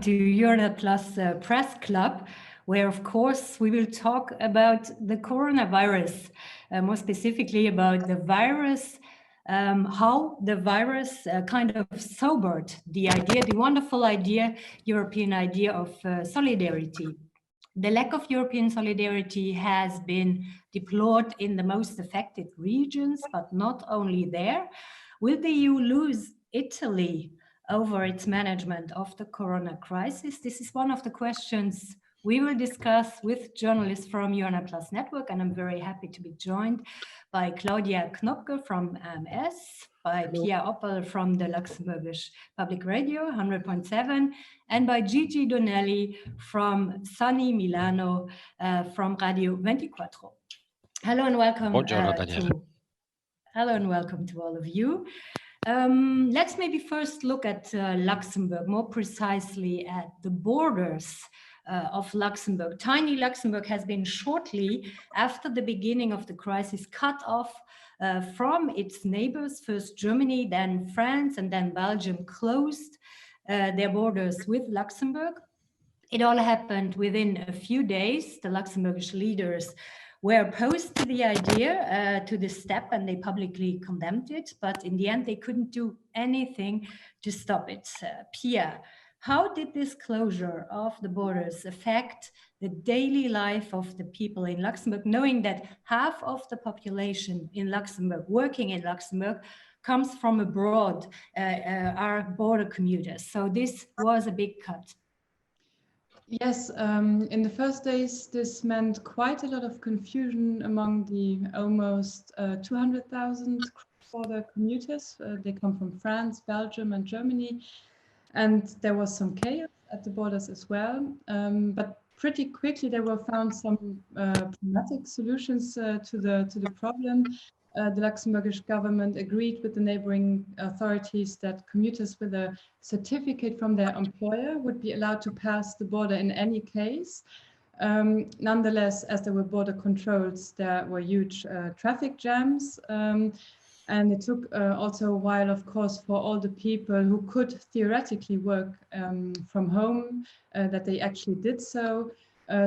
to Euranet Plus Press Club, where, of course, we will talk about the coronavirus, more specifically about the virus, how the virus kind of sobered the idea, the wonderful idea, European idea of solidarity. The lack of European solidarity has been deplored in the most affected regions, but not only there. Will the EU lose Italy over its management of the corona crisis? This is one of the questions we will discuss with journalists from Euranet Plus Network, and I'm very happy to be joined by Claudia Knopke from AMS, by Pia Oppel from the Luxembourgish Public Radio 100.7, and by Gigi Donnelly from sunny Milano from Radio 24. Hello and welcome. Hello and welcome to all of you. Let's maybe first look at Luxembourg, more precisely at the borders of Luxembourg. Tiny Luxembourg has been shortly after the beginning of the crisis cut off from its neighbors. First Germany, then France, and then Belgium closed their borders with Luxembourg. It all happened within a few days. The Luxembourgish leaders were opposed to the idea, to this step, and they publicly condemned it. But in the end, they couldn't do anything to stop it. Pia, how did this closure of the borders affect the daily life of the people in Luxembourg, knowing that half of the population in Luxembourg, working in Luxembourg, comes from abroad, are border commuters? So this was a big cut. Yes, in the first days, this meant quite a lot of confusion among the almost 200,000 cross-border commuters. They come from France, Belgium, and Germany, and there was some chaos at the borders as well. But pretty quickly, there were found some pragmatic solutions to the problem. The Luxembourgish government agreed with the neighboring authorities that commuters with a certificate from their employer would be allowed to pass the border in any case. Nonetheless, as there were border controls, there were huge traffic jams. And it took also a while, of course, for all the people who could theoretically work from home, that they actually did so.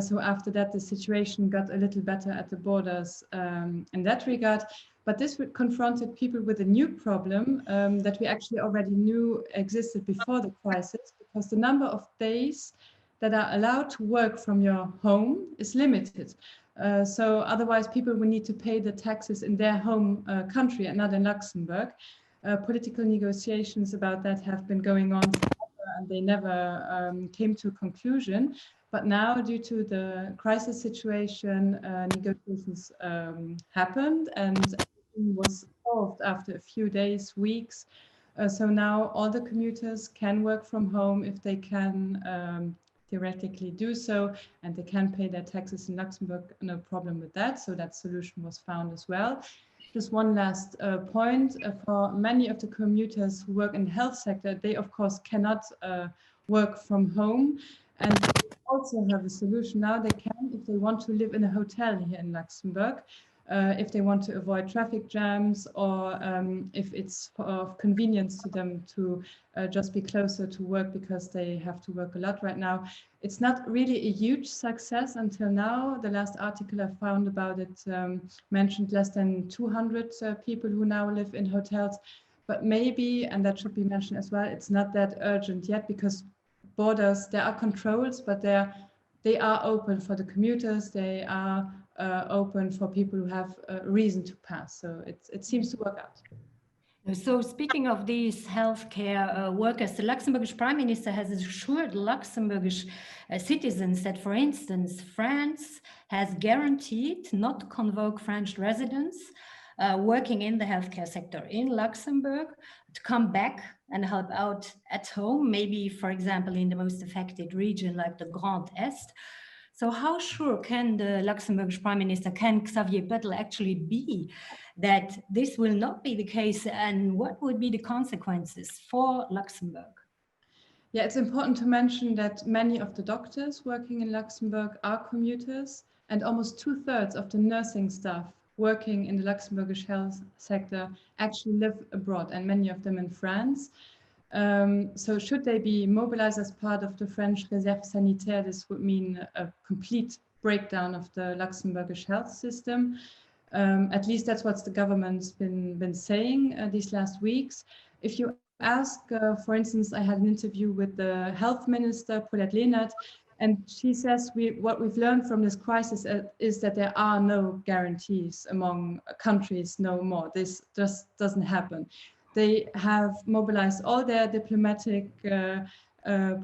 So after that, the situation got a little better at the borders in that regard. But this confronted people with a new problem that we actually already knew existed before the crisis, because the number of days that are allowed to work from your home is limited. So otherwise people will need to pay the taxes in their home country and not in Luxembourg. Political negotiations about that have been going on forever, and they never came to a conclusion. But now, due to the crisis situation, negotiations happened, and everything was solved after a few days, weeks. So now all the commuters can work from home if they can theoretically do so, and they can pay their taxes in Luxembourg, no problem with that. So that solution was found as well. Just one last point, for many of the commuters who work in the health sector, they of course cannot work from home, and they also have a solution now. They can, if they want to live in a hotel here in Luxembourg, if they want to avoid traffic jams, or if it's of convenience to them to just be closer to work because they have to work a lot right now. It's not really a huge success until now. The last article I found about it mentioned less than 200 people who now live in hotels. But maybe, and that should be mentioned as well, it's not that urgent yet, because borders, there are controls, but they are open for the commuters. They are open for people who have a reason to pass. So it seems to work out. So speaking of these healthcare workers, the Luxembourgish Prime Minister has assured Luxembourgish citizens that, for instance, France has guaranteed not to convoke French residents working in the healthcare sector in Luxembourg to come back and help out at home, maybe, for example, in the most affected region like the Grand Est. So how sure can the Luxembourgish Prime Minister, can Xavier Bettel actually be that this will not be the case, and what would be the consequences for Luxembourg? Yeah, it's important to mention that many of the doctors working in Luxembourg are commuters, and almost 2/3 of the nursing staff working in the Luxembourgish health sector actually live abroad, and many of them in France. So should they be mobilized as part of the French Réserve Sanitaire, this would mean a complete breakdown of the Luxembourgish health system. At least that's what the government's been saying these last weeks. If you ask, for instance, I had an interview with the health minister, Paulette Lehnert, and she says what we've learned from this crisis is that there are no guarantees among countries no more. This just doesn't happen. They have mobilized all their diplomatic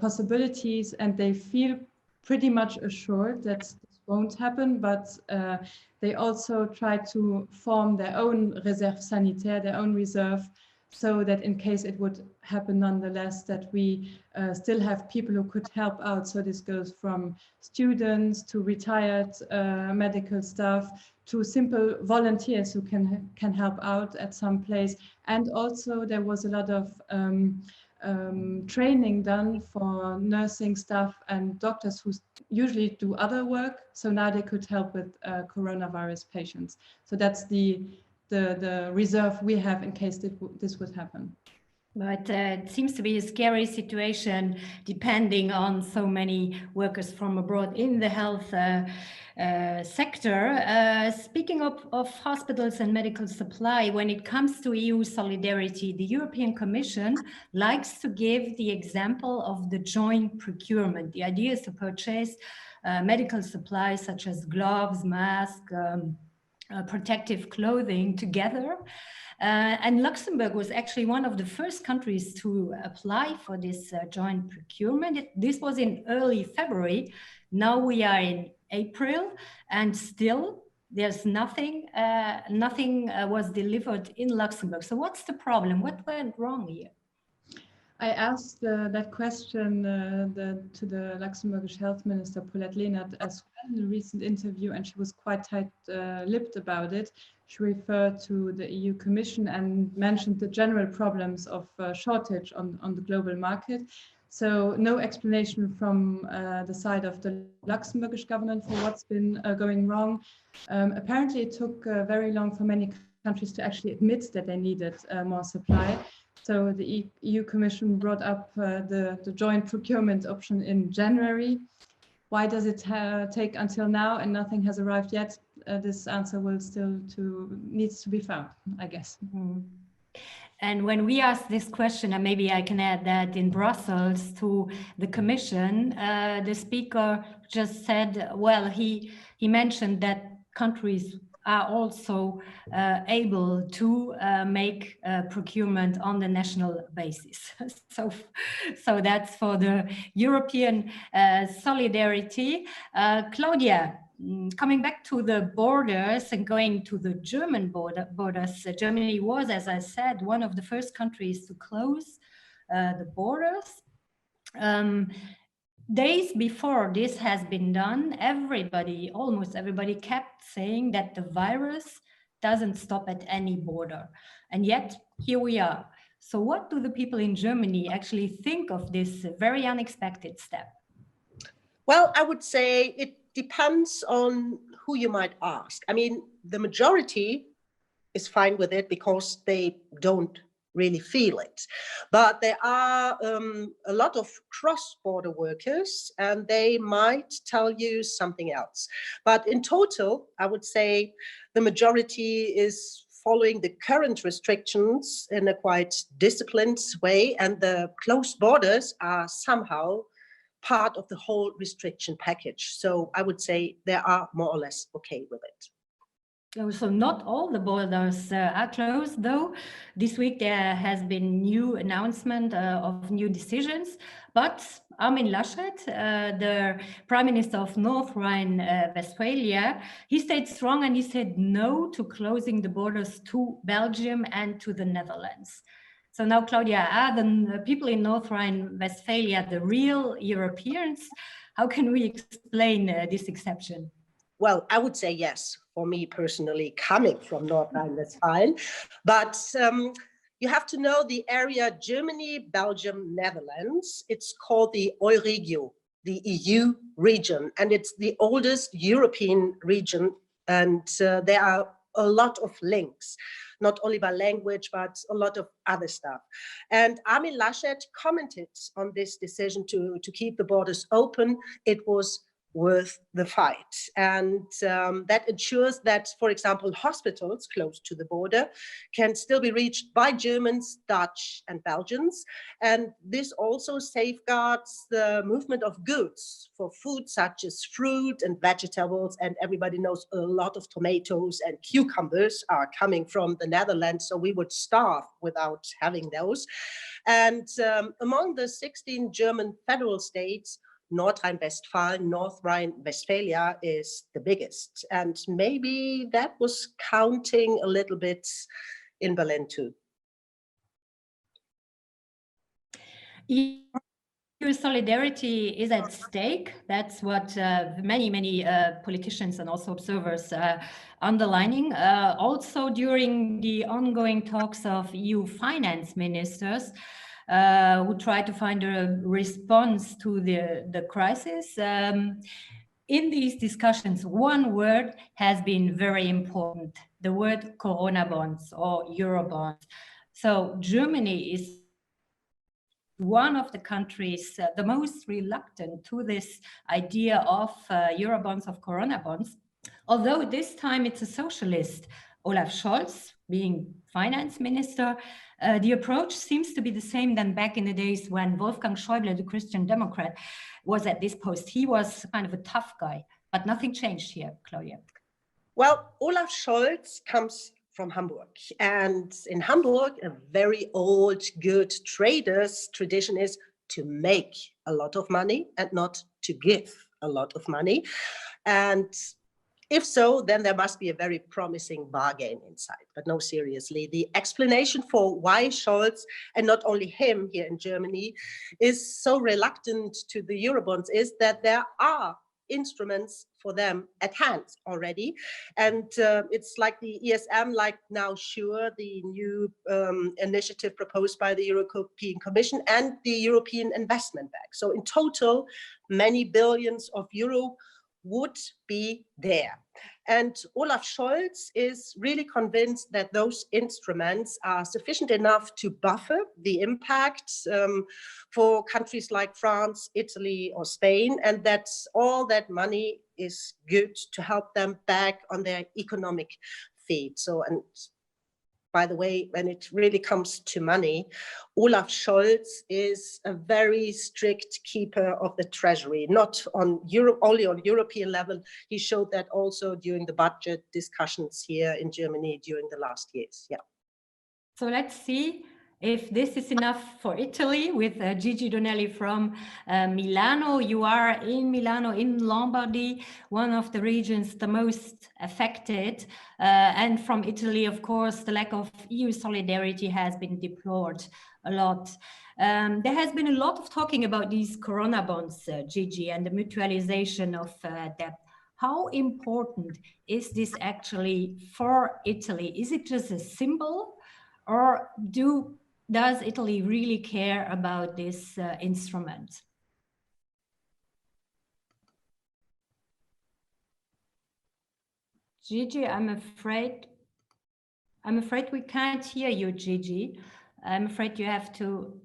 possibilities, and they feel pretty much assured that this won't happen, but they also try to form their own réserve sanitaire, their own reserve, so that in case it would happen nonetheless, that we still have people who could help out. So this goes from students to retired medical staff to simple volunteers who can help out at some place. And also there was a lot of training done for nursing staff and doctors who usually do other work. So now they could help with coronavirus patients. So that's the reserve we have in case this would happen. But it seems to be a scary situation depending on so many workers from abroad in the health sector. Speaking of hospitals and medical supply, when it comes to EU solidarity, the European Commission likes to give the example of the joint procurement. The idea is to purchase medical supplies such as gloves, masks, protective clothing together. And Luxembourg was actually one of the first countries to apply for this joint procurement. This was in early February. Now we are in April, and still there's nothing was delivered in Luxembourg. So what's the problem? What went wrong here? I asked that question to the Luxembourgish health minister, Paulette Lehnert, as well in a recent interview, and she was quite tight-lipped about it. She referred to the EU Commission and mentioned the general problems of shortage on the global market. So no explanation from the side of the Luxembourgish government for what's been going wrong. Apparently it took very long for many countries to actually admit that they needed more supply. So the EU Commission brought up the joint procurement option in January. Why does it take until now and nothing has arrived yet? This answer will needs to be found, I guess. Mm-hmm. And when we asked this question, and maybe I can add that in Brussels to the Commission, the speaker just said, well, he mentioned that countries are also able to make procurement on the national basis. So that's for the European solidarity. Claudia, coming back to the borders and going to the German borders, Germany was, as I said, one of the first countries to close the borders. Days before this has been done, almost everybody kept saying that the virus doesn't stop at any border. And yet, here we are. So what do the people in Germany actually think of this very unexpected step? Well, I would say it depends on who you might ask. I mean, the majority is fine with it because they don't really feel it. But there are a lot of cross-border workers, and they might tell you something else. But in total, I would say the majority is following the current restrictions in a quite disciplined way, and the closed borders are somehow part of the whole restriction package. So I would say they are more or less okay with it. So not all the borders are closed, though. This week there has been new announcement of new decisions, but Armin Laschet, the Prime Minister of North Rhine-Westphalia, he stayed strong and he said no to closing the borders to Belgium and to the Netherlands. So now, Claudia, are the people in North Rhine-Westphalia the real Europeans? How can we explain this exception? Well, I would say yes, for me personally, coming from North Rhine-Westphalia. But you have to know the area Germany, Belgium, Netherlands. It's called the Euregio, the EU region, and it's the oldest European region. And there are a lot of links, not only by language, but a lot of other stuff. And Armin Laschet commented on this decision to keep the borders open. It was worth the fight. And that ensures that, for example, hospitals close to the border can still be reached by Germans, Dutch, and Belgians. And this also safeguards the movement of goods for food such as fruit and vegetables. And everybody knows a lot of tomatoes and cucumbers are coming from the Netherlands, so we would starve without having those. And among the 16 German federal states, North Rhine-Westphalia, North Rhine-Westphalia is the biggest. And maybe that was counting a little bit in Berlin too. EU solidarity is at stake. That's what many politicians and also observers underlining. Also during the ongoing talks of EU finance ministers, who try to find a response to the crisis. In these discussions, one word has been very important, the word Corona bonds or Euro bonds. So Germany is one of the countries the most reluctant to this idea of Eurobonds, of Corona bonds. Although this time it's a socialist, Olaf Scholz, being finance minister, the approach seems to be the same than back in the days when Wolfgang Schäuble, the Christian Democrat, was at this post. He was kind of a tough guy, but nothing changed here, Claudia. Well, Olaf Scholz comes from Hamburg. And in Hamburg, a very old, good traders tradition is to make a lot of money and not to give a lot of money. And if so, then there must be a very promising bargain inside. But no, seriously, the explanation for why Scholz, and not only him here in Germany, is so reluctant to the Eurobonds is that there are instruments for them at hand already. And it's like the ESM, like now SURE, the new initiative proposed by the European Commission, and the European Investment Bank. So in total, many billions of euro would be there. And Olaf Scholz is really convinced that those instruments are sufficient enough to buffer the impact for countries like France, Italy, or Spain, and that all that money is good to help them back on their economic feet. So, and by the way, when it really comes to money, Olaf Scholz is a very strict keeper of the treasury, not on Europe, only on European level. He showed that also during the budget discussions here in Germany during the last years. Yeah. So let's see if this is enough for Italy with Gigi Donnelly from Milano. You are in Milano, in Lombardy, one of the regions the most affected. And from Italy, of course, the lack of EU solidarity has been deplored a lot. There has been a lot of talking about these Corona bonds, Gigi, and the mutualization of debt. How important is this actually for Italy? Is it just a symbol, or does Italy really care about this instrument? Gigi, I'm afraid we can't hear you, Gigi. I'm afraid you have to.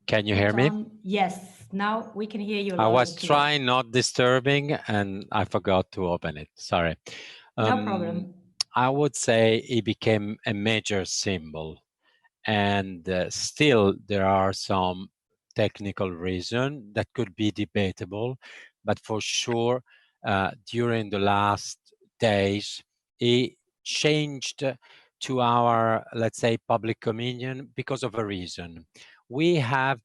Can you hear me? Yes, now we can hear you. I was trying not disturbing and I forgot to open it. Sorry. No problem. I would say it became a major symbol. And still there are some technical reasons that could be debatable, but for sure during the last days it changed to our, let's say, public opinion because of a reason. We had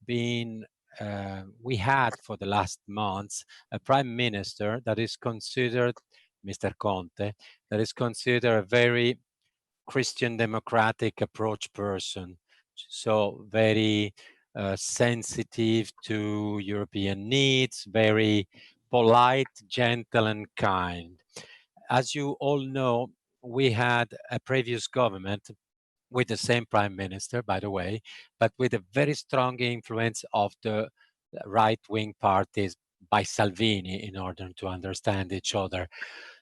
for the last months a prime minister that is considered, Mr. Conte, that is considered a very Christian democratic approach person, so very sensitive to European needs, very polite, gentle, and kind. As you all know, we had a previous government with the same prime minister, by the way, but with a very strong influence of the right-wing parties by Salvini in order to understand each other.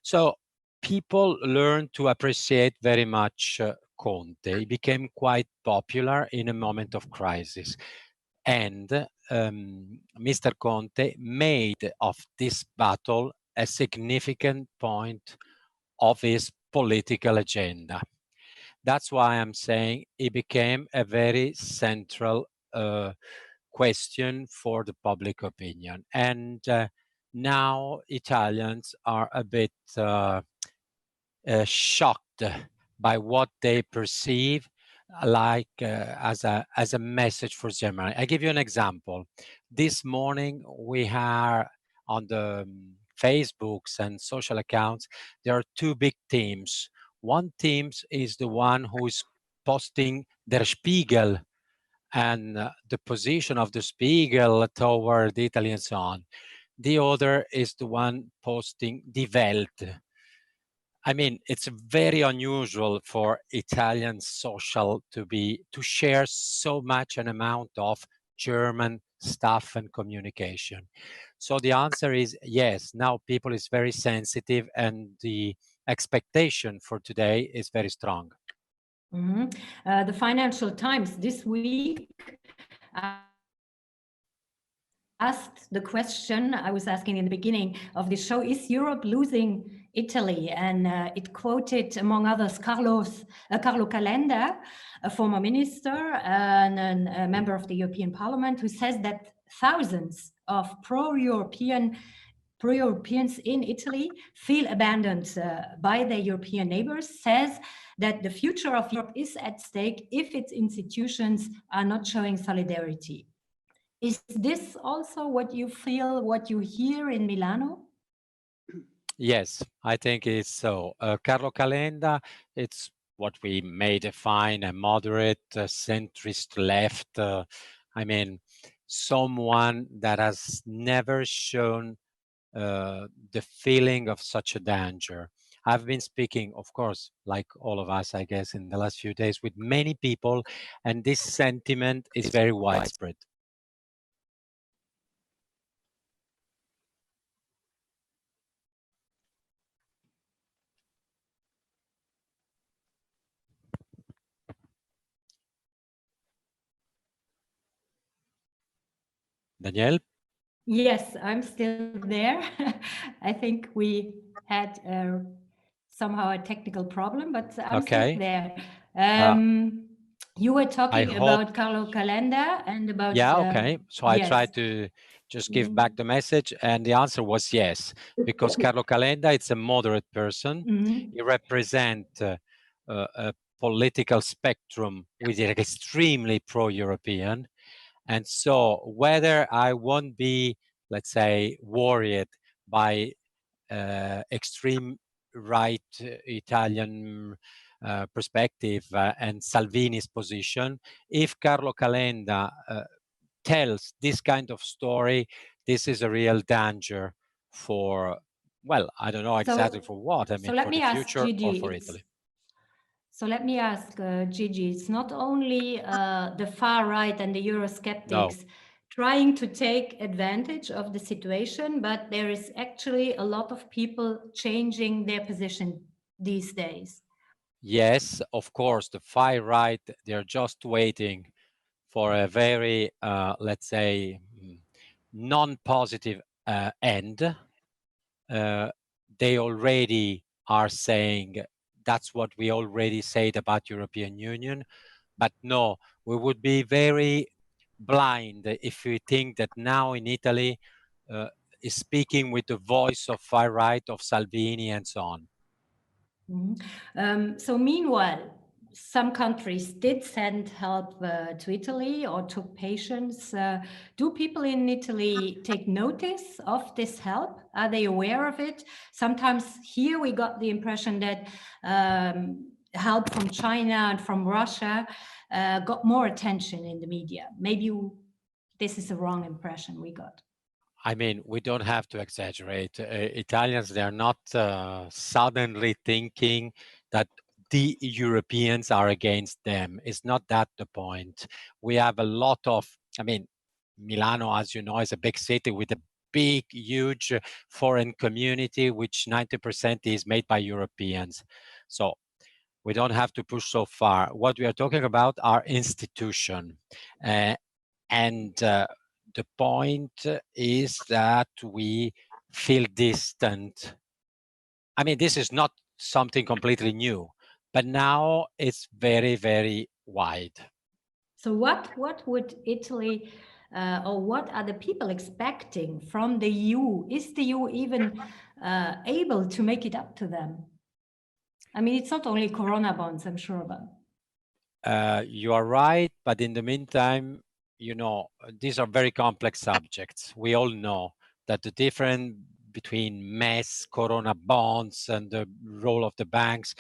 So people learned to appreciate very much Conte. He became quite popular in a moment of crisis. And Mr. Conte made of this battle a significant point of his political agenda. That's why I'm saying it became a very central question for the public opinion. And now Italians are a bit shocked by what they perceive like as a message for Germany. I give you an example. This morning we are on the Facebooks and social accounts, there are two big teams. One team is the one who is posting Der Spiegel and the position of the Spiegel toward Italy and so on. The other is the one posting Die Welt. I mean, it's very unusual for Italian social to share so much an amount of German stuff and communication. So the answer is yes, now people is very sensitive and the expectation for today is very strong. Mm-hmm. The Financial Times this week asked the question I was asking in the beginning of the show, is Europe losing Italy? And it quoted, among others, Carlo Calenda, a former minister and a member of the European Parliament, who says that thousands of pro-Europeans in Italy feel abandoned by their European neighbors, says that the future of Europe is at stake if its institutions are not showing solidarity. Is this also what you feel, what you hear in Milano? Yes, I think it's so. Carlo Calenda, it's what we may define a moderate centrist left. I mean, someone that has never shown the feeling of such a danger. I've been speaking, of course, like all of us, I guess, in the last few days with many people, and this sentiment is very widespread. Danielle? Yes, I'm still there. I think we had somehow a technical problem, but I'm still there. You were talking about Carlo Calenda and about... Yeah, okay. So I tried to just give back the message, and the answer was yes, because Carlo Calenda, it's a moderate person. He represents a political spectrum which is extremely pro-European. And so whether I won't be, let's say, worried by extreme right Italian perspective and Salvini's position, if Carlo Calenda tells this kind of story, this is a real danger for, well, I don't know exactly for what. I mean, for the future or for Italy. So let me ask, Gigi, it's not only the far right and the Eurosceptics trying to take advantage of the situation, but there is actually a lot of people changing their position these days. Yes, of course, the far right, they're just waiting for a very, let's say, non-positive end. They already are saying that's what we already said about European Union. But no, we would be very blind if we think that now in Italy is speaking with the voice of far right, of Salvini and so on. So meanwhile, some countries did send help to Italy or took patients. Do people in Italy take notice of this help? Are they aware of it? Sometimes here we got the impression that help from China and from Russia got more attention in the media. Maybe this is a wrong impression we got. I mean, we don't have to exaggerate. Italians, they're not suddenly thinking that the Europeans are against them. It's not that the point. We have a lot of, I mean, Milano, as you know, is a big city with a big, huge foreign community, which 90% is made by Europeans. So we don't have to push so far. What we are talking about are institutions. And the point is that we feel distant. I mean, this is not something completely new, but now it's very, very wide. So what would Italy or what are the people expecting from the EU? Is the EU even able to make it up to them? I mean, it's not only Corona bonds, I'm sure about. You are right, but in the meantime, you know, these are very complex subjects. We all know that the difference between MES, Corona bonds, and the role of the banks,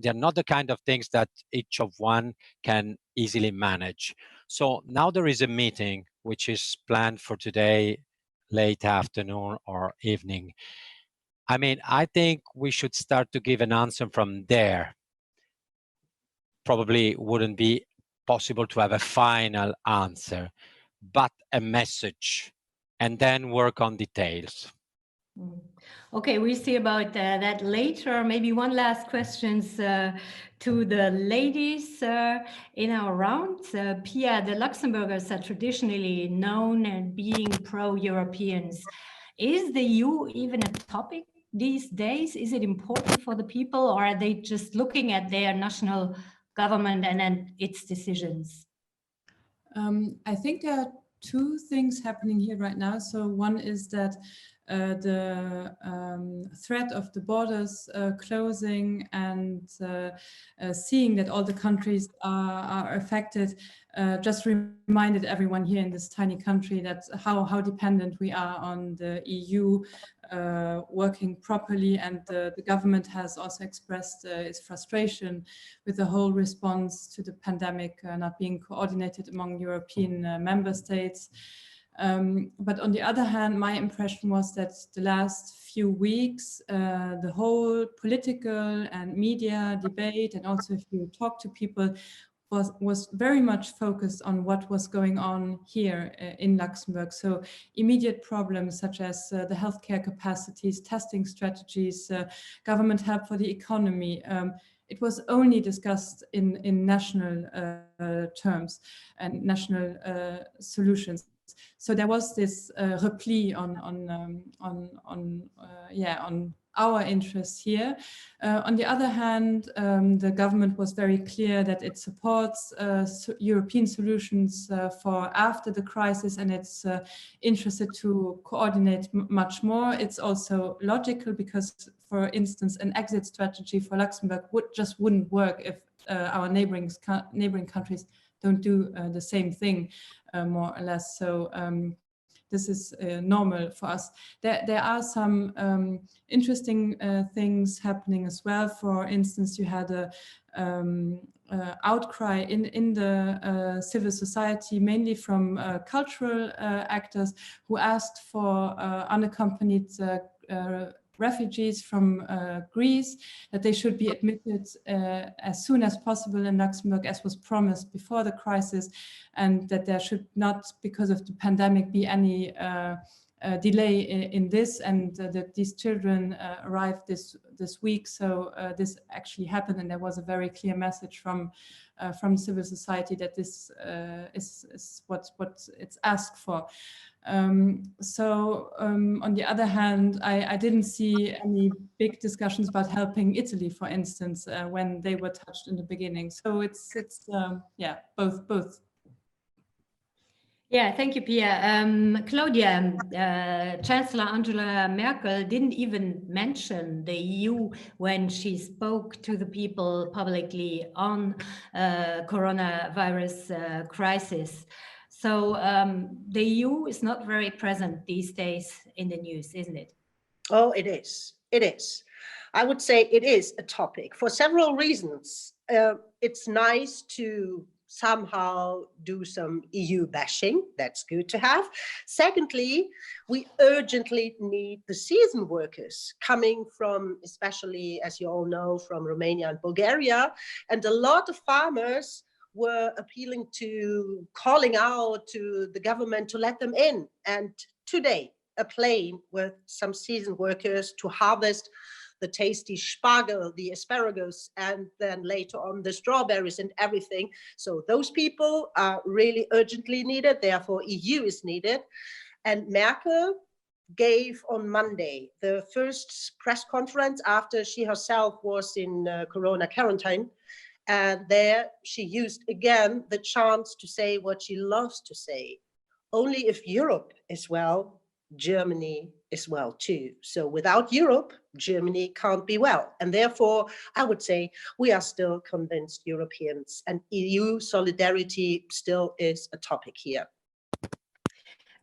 they're not the kind of things that each of one can easily manage. So now there is a meeting which is planned for today, late afternoon or evening. I mean, I think we should start to give an answer from there. Probably wouldn't be possible to have a final answer, but a message, and then work on details. Okay, we'll see about that later. Maybe one last questions to the ladies in our round. Pia, the Luxembourgers are traditionally known as being pro-Europeans. Is the EU even a topic these days? Is it important for the people, or are they just looking at their national government and then its decisions? I think there are two things happening here right now. So one is that the threat of the borders closing and seeing that all the countries are affected just reminded everyone here in this tiny country that how dependent we are on the EU working properly, and the government has also expressed its frustration with the whole response to the pandemic not being coordinated among European member states. But on the other hand, my impression was that the last few weeks, the whole political and media debate, and also if you talk to people, was very much focused on what was going on here in Luxembourg. So immediate problems such as the healthcare capacities, testing strategies, government help for the economy. It was only discussed in national terms and national solutions. So there was this repli on our interests here. On the other hand, the government was very clear that it supports European solutions for after the crisis, and it's interested to coordinate much more. It's also logical because, for instance, an exit strategy for Luxembourg wouldn't work if our neighboring countries don't do the same thing, more or less. So this is normal for us. There are some interesting things happening as well. For instance, you had a outcry in the civil society, mainly from cultural actors who asked for unaccompanied refugees from Greece, that they should be admitted as soon as possible in Luxembourg, as was promised before the crisis, and that there should not, because of the pandemic, be any delay in this, and that these children arrived this week. So this actually happened, and there was a very clear message from civil society that this is what it's asked for. So on the other hand, I didn't see any big discussions about helping Italy, for instance, when they were touched in the beginning. So it's yeah, both. Yeah, thank you, Pia. Claudia, Chancellor Angela Merkel didn't even mention the EU when she spoke to the people publicly on coronavirus crisis. So the EU is not very present these days in the news, isn't it? Oh, it is. It is. I would say it is a topic for several reasons. It's nice to somehow do some EU bashing. That's good to have. Secondly, we urgently need the season workers coming from, especially, as you all know, from Romania and Bulgaria. And a lot of farmers were appealing to, calling out to the government to let them in. And today, a plane with some seasoned workers to harvest the tasty spargel, the asparagus, and then later on the strawberries and everything. So those people are really urgently needed, therefore EU is needed. And Merkel gave on Monday the first press conference after she herself was in Corona quarantine. And there she used again the chance to say what she loves to say. Only if Europe is well, Germany is well too. So without Europe, Germany can't be well. And therefore, I would say we are still convinced Europeans, and EU solidarity still is a topic here.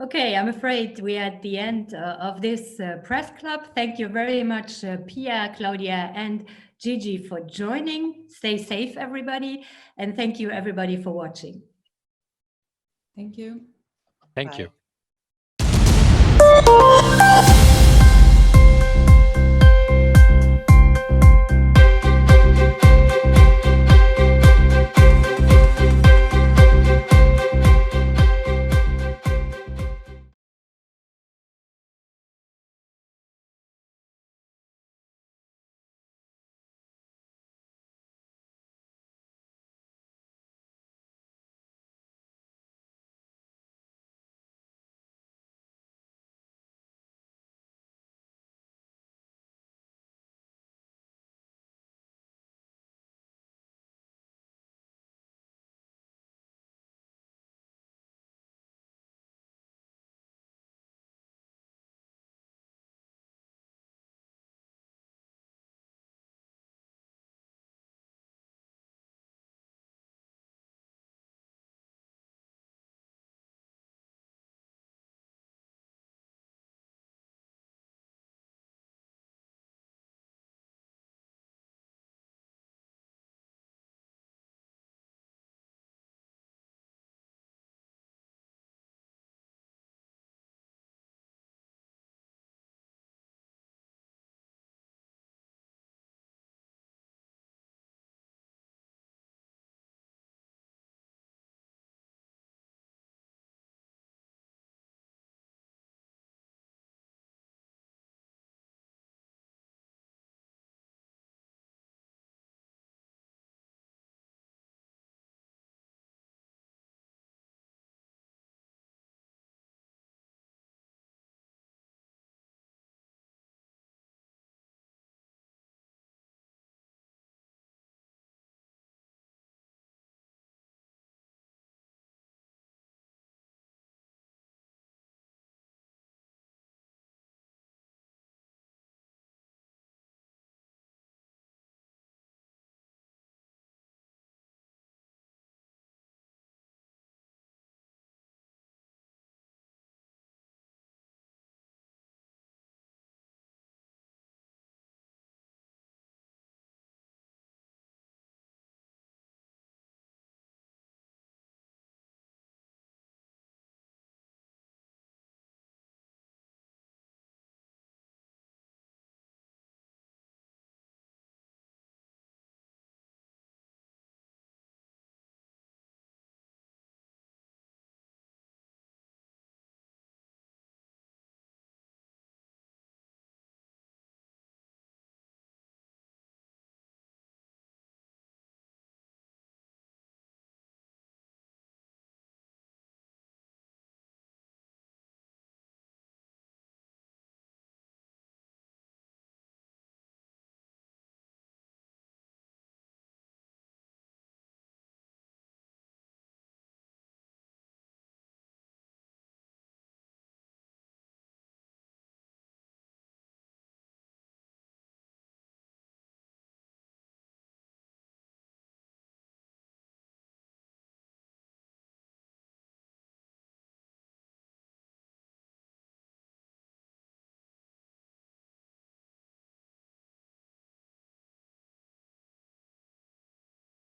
Okay, I'm afraid we're at the end of this press club. Thank you very much, Pia, Claudia, and Gigi for joining. Stay safe, everybody. And thank you, everybody, for watching. Thank you. Thank Bye. you.